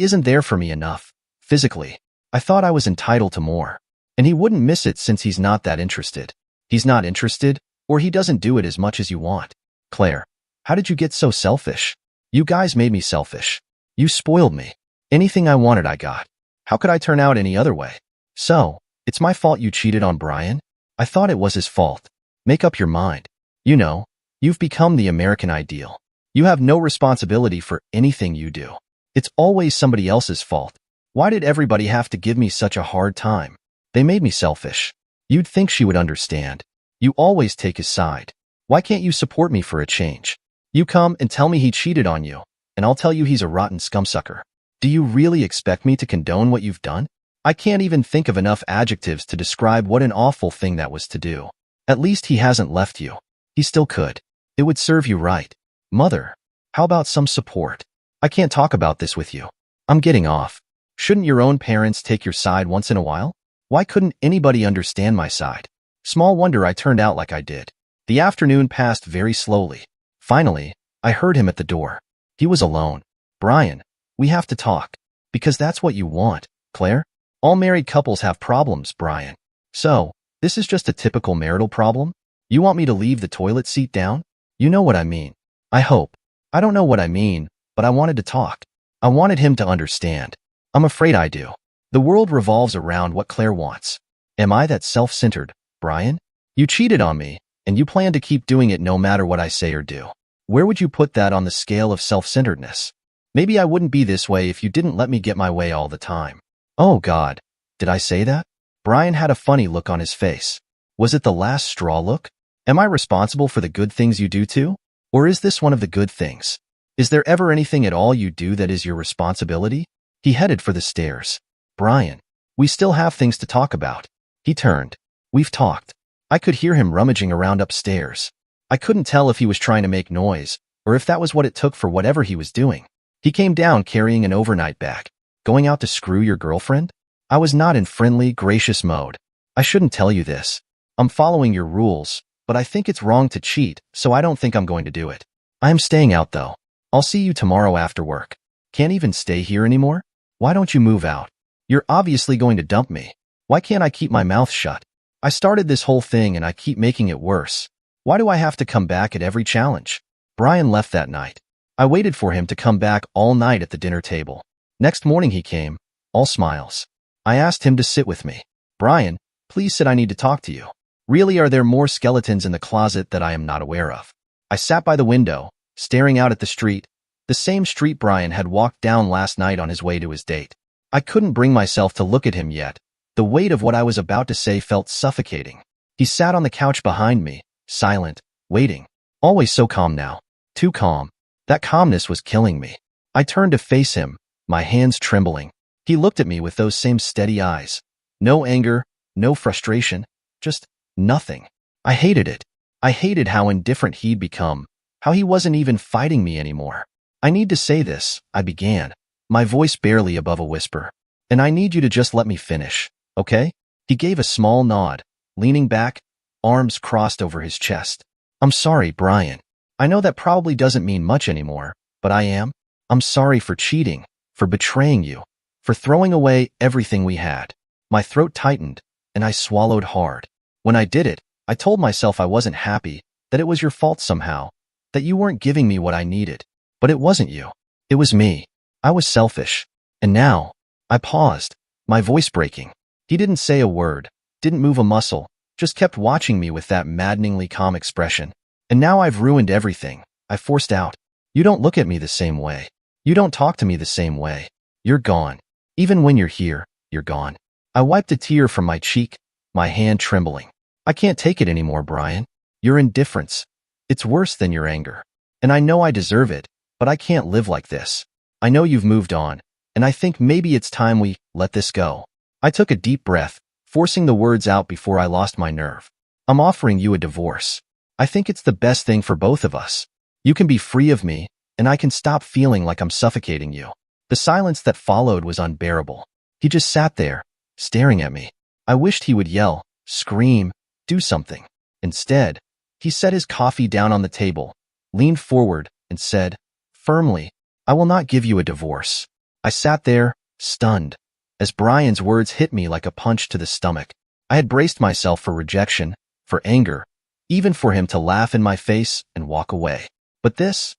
isn't there for me enough. Physically. I thought I was entitled to more. And he wouldn't miss it since he's not that interested. He's not interested, or he doesn't do it as much as you want. Claire, how did you get so selfish? You guys made me selfish. You spoiled me. Anything I wanted I got. How could I turn out any other way? So, it's my fault you cheated on Brian? I thought it was his fault. Make up your mind. You know, you've become the American ideal. You have no responsibility for anything you do. It's always somebody else's fault. Why did everybody have to give me such a hard time? They made me selfish. You'd think she would understand. You always take his side. Why can't you support me for a change? You come and tell me he cheated on you, and I'll tell you he's a rotten scumsucker. Do you really expect me to condone what you've done? I can't even think of enough adjectives to describe what an awful thing that was to do. At least he hasn't left you. He still could. It would serve you right. Mother, how about some support? I can't talk about this with you. I'm getting off. Shouldn't your own parents take your side once in a while? Why couldn't anybody understand my side? Small wonder I turned out like I did. The afternoon passed very slowly. Finally, I heard him at the door. He was alone. Brian, we have to talk. Because that's what you want, Claire. All married couples have problems, Brian. So, this is just a typical marital problem? You want me to leave the toilet seat down? You know what I mean. I hope. I don't know what I mean, but I wanted to talk. I wanted him to understand. I'm afraid I do. The world revolves around what Claire wants. Am I that self-centered, Brian? You cheated on me, and you plan to keep doing it no matter what I say or do. Where would you put that on the scale of self-centeredness? Maybe I wouldn't be this way if you didn't let me get my way all the time. Oh God, did I say that? Brian had a funny look on his face. Was it the last straw look? Am I responsible for the good things you do too? Or is this one of the good things? Is there ever anything at all you do that is your responsibility? He headed for the stairs. Brian, we still have things to talk about. He turned. We've talked. I could hear him rummaging around upstairs. I couldn't tell if he was trying to make noise, or if that was what it took for whatever he was doing. He came down carrying an overnight bag. Going out to screw your girlfriend? I was not in friendly, gracious mode. I shouldn't tell you this. I'm following your rules, but I think it's wrong to cheat, so I don't think I'm going to do it. I am staying out though. I'll see you tomorrow after work. Can't even stay here anymore? Why don't you move out? You're obviously going to dump me. Why can't I keep my mouth shut? I started this whole thing and I keep making it worse. Why do I have to come back at every challenge? Brian left that night. I waited for him to come back all night at the dinner table. Next morning he came, all smiles. I asked him to sit with me. Brian, please sit, I need to talk to you. Really, are there more skeletons in the closet that I am not aware of? I sat by the window, staring out at the street, the same street Brian had walked down last night on his way to his date. I couldn't bring myself to look at him yet. The weight of what I was about to say felt suffocating. He sat on the couch behind me, silent, waiting. Always so calm now. Too calm. That calmness was killing me. I turned to face him, my hands trembling. He looked at me with those same steady eyes. No anger, no frustration, just nothing. I hated it. I hated how indifferent he'd become, how he wasn't even fighting me anymore. I need to say this, I began, my voice barely above a whisper. And I need you to just let me finish, okay? He gave a small nod, leaning back, arms crossed over his chest. I'm sorry, Brian. I know that probably doesn't mean much anymore, but I am. I'm sorry for cheating, for betraying you, for throwing away everything we had. My throat tightened, and I swallowed hard. When I did it, I told myself I wasn't happy, that it was your fault somehow, that you weren't giving me what I needed. But it wasn't you. It was me. I was selfish. And now, I paused, my voice breaking. He didn't say a word, didn't move a muscle, just kept watching me with that maddeningly calm expression. And now I've ruined everything, I forced out. You don't look at me the same way. You don't talk to me the same way. You're gone. Even when you're here, you're gone. I wiped a tear from my cheek, my hand trembling. I can't take it anymore, Brian. Your indifference. It's worse than your anger. And I know I deserve it, but I can't live like this. I know you've moved on, and I think maybe it's time we let this go. I took a deep breath, forcing the words out before I lost my nerve. I'm offering you a divorce. I think it's the best thing for both of us. You can be free of me, and I can stop feeling like I'm suffocating you. The silence that followed was unbearable. He just sat there, staring at me. I wished he would yell, scream, do something. Instead, he set his coffee down on the table, leaned forward, and said, firmly, I will not give you a divorce. I sat there, stunned, as Brian's words hit me like a punch to the stomach. I had braced myself for rejection, for anger, even for him to laugh in my face and walk away. But this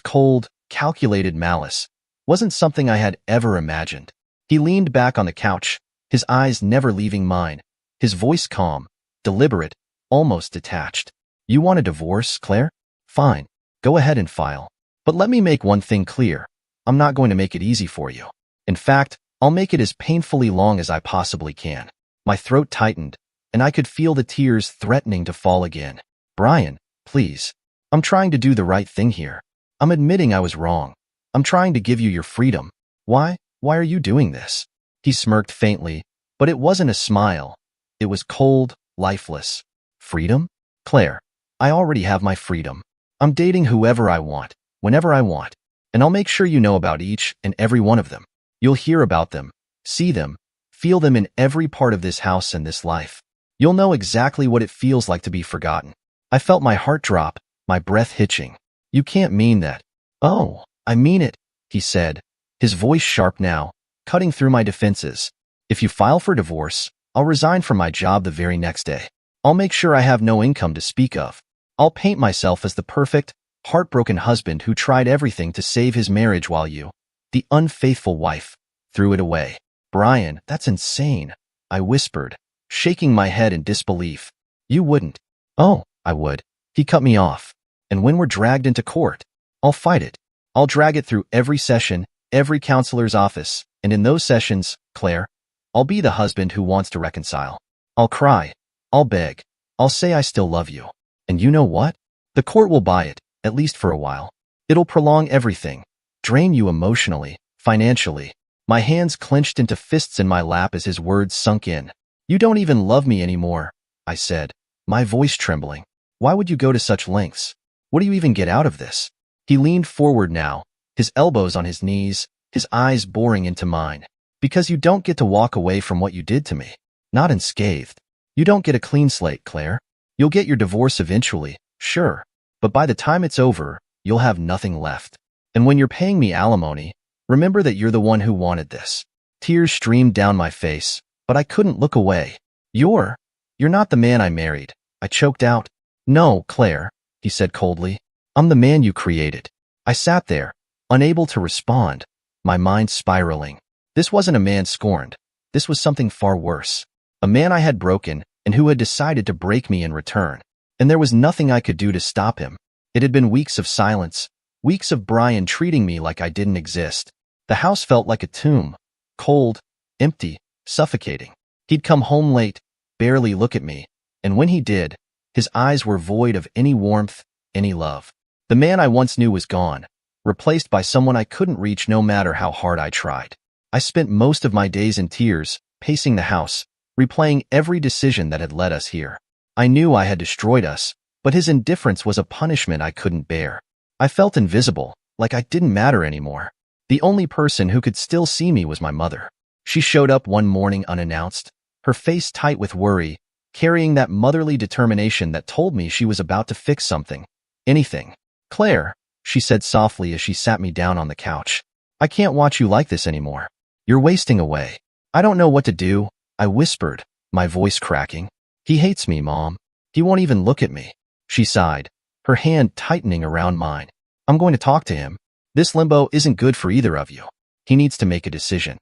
cold, calculated malice, wasn't something I had ever imagined. He leaned back on the couch, his eyes never leaving mine, his voice calm, deliberate, almost detached. You want a divorce, Claire? Fine. Go ahead and file. But let me make one thing clear. I'm not going to make it easy for you. In fact, I'll make it as painfully long as I possibly can. My throat tightened, and I could feel the tears threatening to fall again. Brian, please. I'm trying to do the right thing here. I'm admitting I was wrong. I'm trying to give you your freedom. Why are you doing this? He smirked faintly, but it wasn't a smile. It was cold, lifeless. Freedom? Claire, I already have my freedom. I'm dating whoever I want, whenever I want, and I'll make sure you know about each and every one of them. You'll hear about them, see them, feel them in every part of this house and this life. You'll know exactly what it feels like to be forgotten. I felt my heart drop, my breath hitching. You can't mean that. Oh, I mean it, he said, his voice sharp now, cutting through my defenses. If you file for divorce, I'll resign from my job the very next day. I'll make sure I have no income to speak of. I'll paint myself as the perfect, heartbroken husband who tried everything to save his marriage while you, the unfaithful wife, threw it away. Brian, that's insane, I whispered, shaking my head in disbelief. You wouldn't. Oh, I would. He cut me off. And when we're dragged into court, I'll fight it. I'll drag it through every session, every counselor's office, and in those sessions, Claire, I'll be the husband who wants to reconcile. I'll cry. I'll beg. I'll say I still love you. And you know what? The court will buy it, at least for a while. It'll prolong everything, drain you emotionally, financially. My hands clenched into fists in my lap as his words sunk in. You don't even love me anymore, I said, my voice trembling. Why would you go to such lengths? What do you even get out of this? He leaned forward now, his elbows on his knees, his eyes boring into mine. Because you don't get to walk away from what you did to me. Not unscathed. You don't get a clean slate, Claire. You'll get your divorce eventually, sure. But by the time it's over, you'll have nothing left. And when you're paying me alimony, remember that you're the one who wanted this. Tears streamed down my face, but I couldn't look away. You're not the man I married, I choked out. No, Claire, he said coldly. I'm the man you created. I sat there, unable to respond, my mind spiraling. This wasn't a man scorned. This was something far worse. A man I had broken and who had decided to break me in return. And there was nothing I could do to stop him. It had been weeks of silence, weeks of Brian treating me like I didn't exist. The house felt like a tomb, cold, empty, suffocating. He'd come home late, barely look at me, and when he did, his eyes were void of any warmth, any love. The man I once knew was gone, replaced by someone I couldn't reach no matter how hard I tried. I spent most of my days in tears, pacing the house, replaying every decision that had led us here. I knew I had destroyed us, but his indifference was a punishment I couldn't bear. I felt invisible, like I didn't matter anymore. The only person who could still see me was my mother. She showed up one morning unannounced, her face tight with worry, carrying that motherly determination that told me she was about to fix something. Anything. Claire, she said softly as she sat me down on the couch. I can't watch you like this anymore. You're wasting away. I don't know what to do, I whispered, my voice cracking. He hates me, Mom. He won't even look at me. She sighed, her hand tightening around mine. I'm going to talk to him. This limbo isn't good for either of you. He needs to make a decision.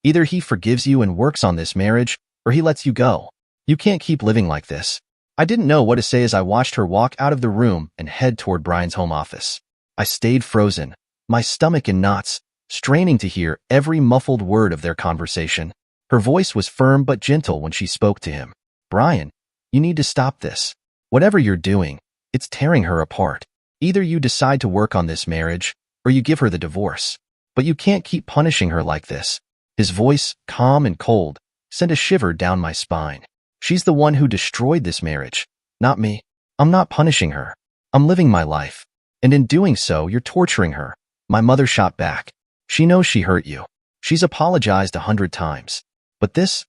Either he forgives you and works on this marriage, or he lets you go. You can't keep living like this. I didn't know what to say as I watched her walk out of the room and head toward Brian's home office. I stayed frozen, my stomach in knots, straining to hear every muffled word of their conversation. Her voice was firm but gentle when she spoke to him. Brian, you need to stop this. Whatever you're doing, it's tearing her apart. Either you decide to work on this marriage, or you give her the divorce. But you can't keep punishing her like this. His voice, calm and cold, sent a shiver down my spine. She's the one who destroyed this marriage, not me. I'm not punishing her. I'm living my life. And in doing so, you're torturing her. My mother shot back. She knows she hurt you. She's apologized 100 times. But this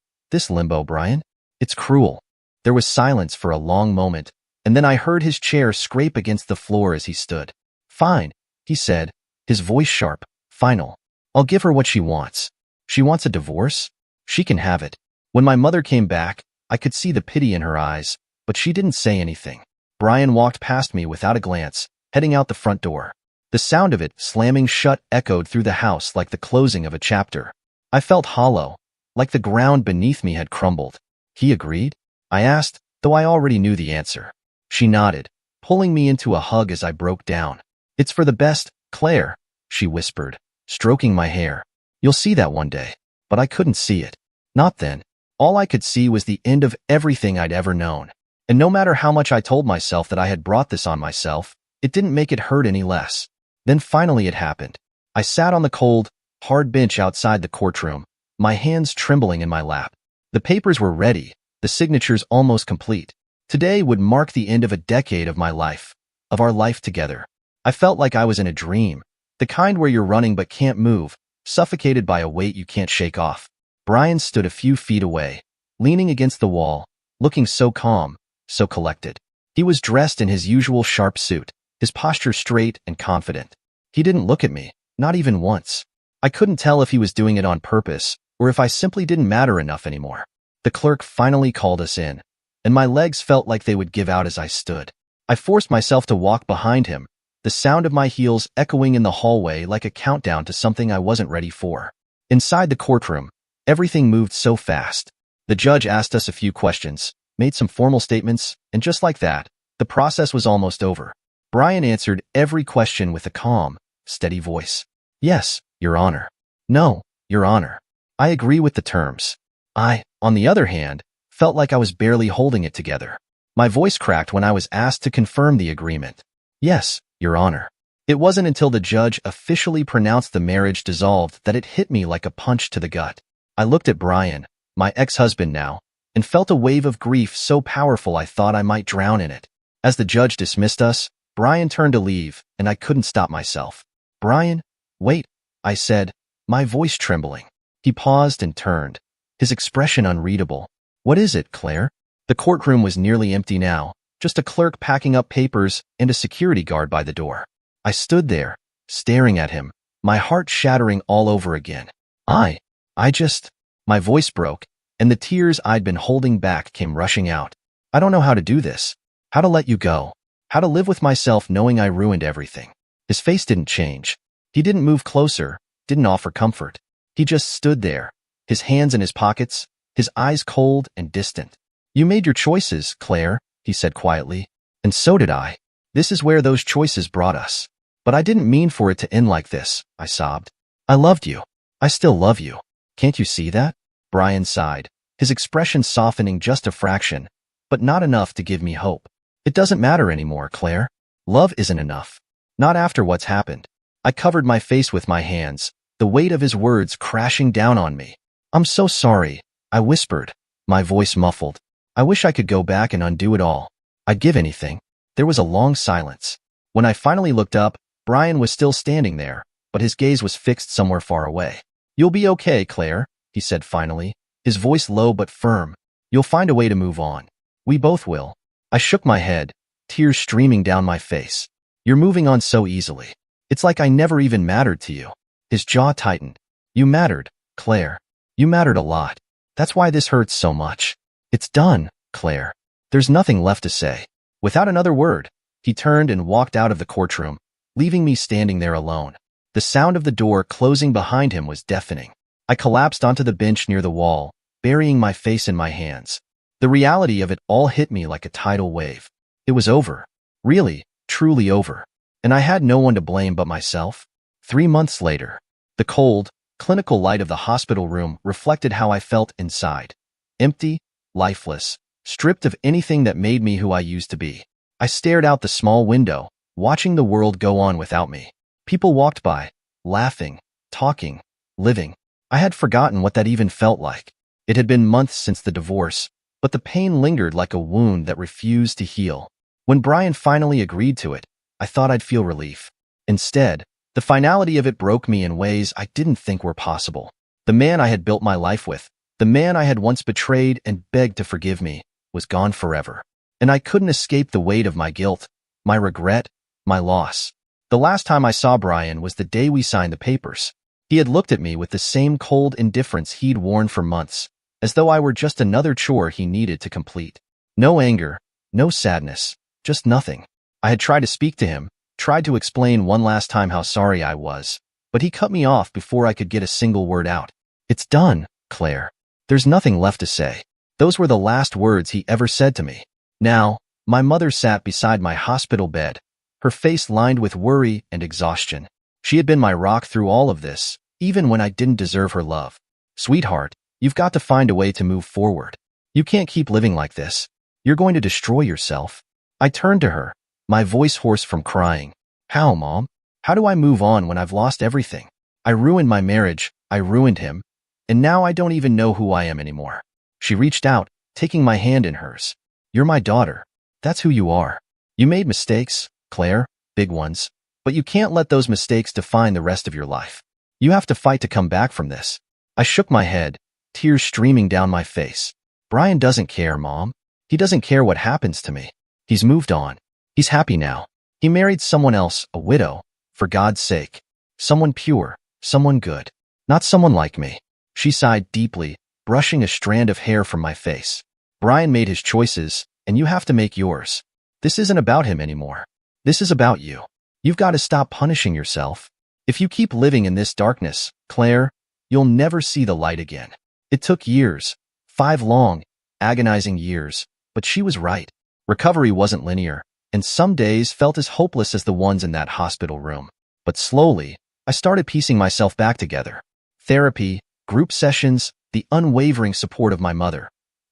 limbo, Brian, it's cruel. There was silence for a long moment, and then I heard his chair scrape against the floor as he stood. Fine, he said, his voice sharp, final. I'll give her what she wants. She wants a divorce? She can have it. When my mother came back, I could see the pity in her eyes, but she didn't say anything. Brian walked past me without a glance, heading out the front door. The sound of it slamming shut echoed through the house like the closing of a chapter. I felt hollow, like the ground beneath me had crumbled. He agreed? I asked, though I already knew the answer. She nodded, pulling me into a hug as I broke down. It's for the best, Claire, she whispered, stroking my hair. You'll see that one day. But I couldn't see it. Not then. All I could see was the end of everything I'd ever known. And no matter how much I told myself that I had brought this on myself, it didn't make it hurt any less. Then finally it happened. I sat on the cold, hard bench outside the courtroom, my hands trembling in my lap. The papers were ready, the signatures almost complete. Today would mark the end of a decade of my life, of our life together. I felt like I was in a dream, the kind where you're running but can't move, suffocated by a weight you can't shake off. Brian stood a few feet away, leaning against the wall, looking so calm, so collected. He was dressed in his usual sharp suit, his posture straight and confident. He didn't look at me, not even once. I couldn't tell if he was doing it on purpose or if I simply didn't matter enough anymore. The clerk finally called us in, and my legs felt like they would give out as I stood. I forced myself to walk behind him, the sound of my heels echoing in the hallway like a countdown to something I wasn't ready for. Inside the courtroom, everything moved so fast. The judge asked us a few questions, made some formal statements, and just like that, the process was almost over. Brian answered every question with a calm, steady voice. Yes, Your Honor. No, Your Honor. I agree with the terms. I, on the other hand, felt like I was barely holding it together. My voice cracked when I was asked to confirm the agreement. Yes, Your Honor. It wasn't until the judge officially pronounced the marriage dissolved that it hit me like a punch to the gut. I looked at Brian, my ex-husband now, and felt a wave of grief so powerful I thought I might drown in it. As the judge dismissed us, Brian turned to leave, and I couldn't stop myself. Brian, wait, I said, my voice trembling. He paused and turned, his expression unreadable. What is it, Claire? The courtroom was nearly empty now, just a clerk packing up papers and a security guard by the door. I stood there, staring at him, my heart shattering all over again. My voice broke, and the tears I'd been holding back came rushing out. I don't know how to do this, how to let you go, how to live with myself knowing I ruined everything. His face didn't change. He didn't move closer, didn't offer comfort. He just stood there, his hands in his pockets, his eyes cold and distant. You made your choices, Claire, he said quietly. And so did I. This is where those choices brought us. But I didn't mean for it to end like this, I sobbed. I loved you. I still love you. Can't you see that? Brian sighed, his expression softening just a fraction, but not enough to give me hope. It doesn't matter anymore, Claire. Love isn't enough. Not after what's happened. I covered my face with my hands, the weight of his words crashing down on me. I'm so sorry, I whispered, my voice muffled. I wish I could go back and undo it all. I'd give anything. There was a long silence. When I finally looked up, Brian was still standing there, but his gaze was fixed somewhere far away. You'll be okay, Claire, he said finally, his voice low but firm. You'll find a way to move on. We both will. I shook my head, tears streaming down my face. You're moving on so easily. It's like I never even mattered to you. His jaw tightened. You mattered, Claire. You mattered a lot. That's why this hurts so much. It's done, Claire. There's nothing left to say. Without another word, he turned and walked out of the courtroom, leaving me standing there alone. The sound of the door closing behind him was deafening. I collapsed onto the bench near the wall, burying my face in my hands. The reality of it all hit me like a tidal wave. It was over. Really, truly over. And I had no one to blame but myself. 3 months later, the cold, clinical light of the hospital room reflected how I felt inside. Empty, lifeless, stripped of anything that made me who I used to be. I stared out the small window, watching the world go on without me. People walked by, laughing, talking, living. I had forgotten what that even felt like. It had been months since the divorce, but the pain lingered like a wound that refused to heal. When Brian finally agreed to it, I thought I'd feel relief. Instead, the finality of it broke me in ways I didn't think were possible. The man I had built my life with, the man I had once betrayed and begged to forgive me, was gone forever. And I couldn't escape the weight of my guilt, my regret, my loss. The last time I saw Brian was the day we signed the papers. He had looked at me with the same cold indifference he'd worn for months, as though I were just another chore he needed to complete. No anger, no sadness, just nothing. I had tried to speak to him, tried to explain one last time how sorry I was, but he cut me off before I could get a single word out. It's done, Claire. There's nothing left to say. Those were the last words he ever said to me. Now, my mother sat beside my hospital bed, her face lined with worry and exhaustion. She had been my rock through all of this, even when I didn't deserve her love. Sweetheart, you've got to find a way to move forward. You can't keep living like this. You're going to destroy yourself. I turned to her, my voice hoarse from crying. How, Mom? How do I move on when I've lost everything? I ruined my marriage, I ruined him, and now I don't even know who I am anymore. She reached out, taking my hand in hers. You're my daughter. That's who you are. You made mistakes, Claire, big ones, but you can't let those mistakes define the rest of your life. You have to fight to come back from this. I shook my head, tears streaming down my face. Brian doesn't care, Mom. He doesn't care what happens to me. He's moved on. He's happy now. He married someone else, a widow, for God's sake. Someone pure, someone good. Not someone like me. She sighed deeply, brushing a strand of hair from my face. Brian made his choices, and you have to make yours. This isn't about him anymore. This is about you. You've got to stop punishing yourself. If you keep living in this darkness, Claire, you'll never see the light again. It took years, 5 long, agonizing years, but she was right. Recovery wasn't linear, and some days felt as hopeless as the ones in that hospital room. But slowly, I started piecing myself back together. Therapy, group sessions, the unwavering support of my mother.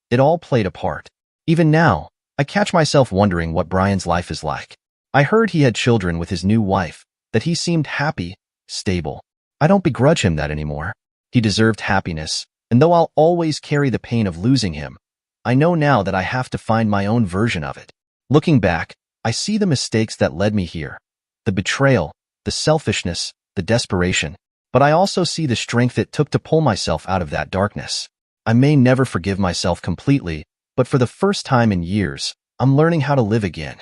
It all played a part. Even now, I catch myself wondering what Brian's life is like. I heard he had children with his new wife, that he seemed happy, stable. I don't begrudge him that anymore. He deserved happiness, and though I'll always carry the pain of losing him, I know now that I have to find my own version of it. Looking back, I see the mistakes that led me here. The betrayal, the selfishness, the desperation. But I also see the strength it took to pull myself out of that darkness. I may never forgive myself completely, but for the first time in years, I'm learning how to live again.